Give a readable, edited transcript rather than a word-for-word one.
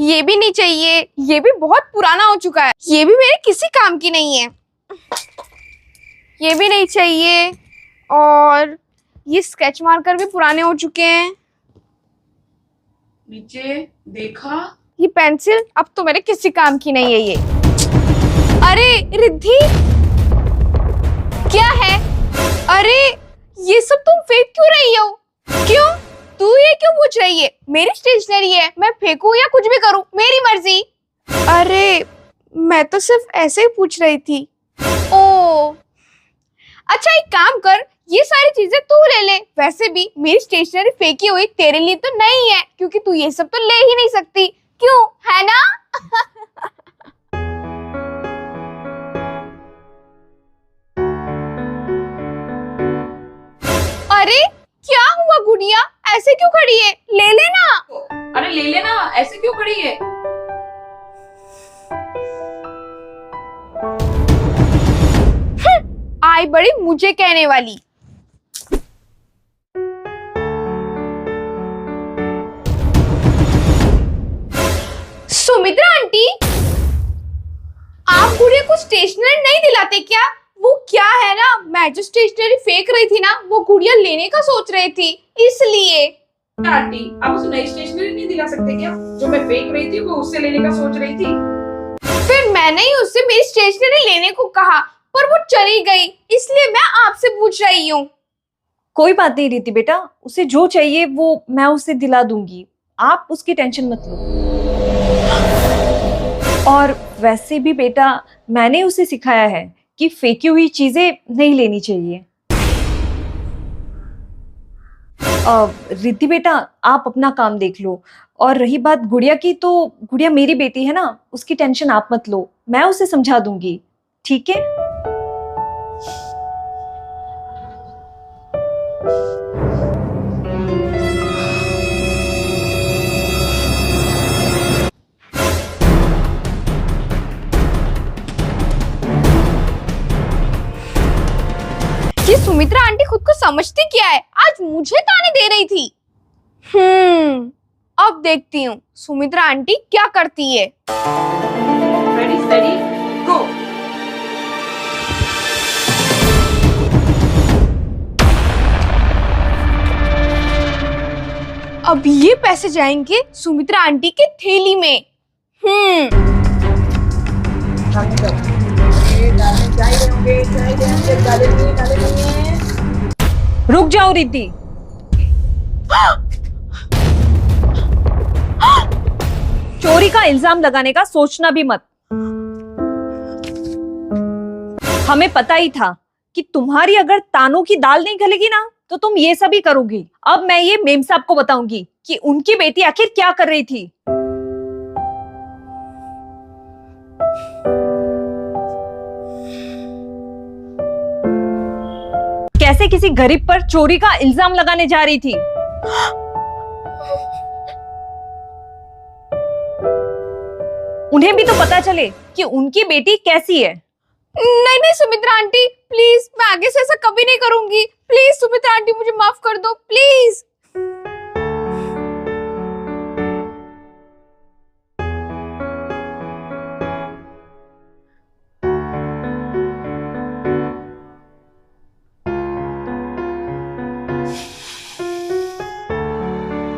ये भी नहीं चाहिए, ये भी बहुत पुराना हो चुका है, ये भी मेरे किसी काम की नहीं है। ये भी नहीं चाहिए, और ये स्केच मार्कर भी पुराने हो चुके हैं। नीचे देखा? ये पेंसिल अब तो मेरे किसी काम की नहीं है ये। अरे रिद्धि, क्या है? अरे ये सब तुम फेंक क्यों रही हो? क्यों? तू ये क्यों पूछ रही है? मेरी स्टेशनरी है, मैं फेंकूं या कुछ भी करूं, मेरी मर्जी। अरे मैं तो सिर्फ ऐसे ही पूछ रही थी। ओ अच्छा, एक काम कर, ये सारी चीजें तू ले ले। वैसे भी मेरी स्टेशनरी फेंकी हुई तेरे लिए तो नहीं है, क्योंकि तू ये सब तो ले ही नहीं सकती, क्यों, है ना? अरे क्या हुआ गुड़िया, ऐसे क्यों खड़ी है? ले लेना। अरे ले लेना, ऐसे क्यों खड़ी है? आई बड़ी मुझे कहने वाली। सुमित्रा आंटी, आप गुड़िया को स्टेशनरी नहीं दिलाते क्या? वो क्या है ना, मैं जो स्टेशनरी फेंक रही थी ना, वो गुड़िया लेने का सोच रही थी, इसलिए। आंटी, आप उसे नई स्टेशनरी नहीं दिला सकते क्या? जो मैं फेंक रही थी वो उससे लेने का सोच रही थी। फिर मैंने ही उससे मेरी स्टेशनरी लेने को कहा, पर वो चली गई, इसलिए मैं आपसे पूछ रही हूँ। कोई बात नहीं रीति बेटा, उसे जो चाहिए वो मैं उसे दिला दूंगी, आप उसकी टेंशन मत लो। और वैसे भी बेटा, मैंने उसे सिखाया है कि फेंकी हुई चीजें नहीं लेनी चाहिए। रिद्धि बेटा, आप अपना काम देख लो, और रही बात गुड़िया की, तो गुड़िया मेरी बेटी है ना, उसकी टेंशन आप मत लो, मैं उसे समझा दूंगी, ठीक है? ये सुमित्रा आंटी खुद को समझती क्या है, आज मुझे ताने दे रही थी। अब देखती हूँ सुमित्रा आंटी क्या करती है। रेडी स्टडी गो। अब ये पैसे जाएंगे सुमित्रा आंटी के थैली में। रुक जाओ रिद्धि, चोरी का इल्जाम लगाने का सोचना भी मत। हमें पता ही था कि तुम्हारी अगर तानों की दाल नहीं गलेगी ना, तो तुम ये सब ही करोगी। अब मैं ये मेम साहब को बताऊंगी कि उनकी बेटी आखिर क्या कर रही थी। कैसे किसी गरीब पर चोरी का इल्जाम लगाने जा रही थी। उन्हें भी तो पता चले कि उनकी बेटी कैसी है। नहीं नहीं सुमित्रा आंटी, प्लीज, मैं आगे से ऐसा कभी नहीं करूंगी। प्लीज सुमित्रा आंटी, मुझे माफ कर दो, प्लीज।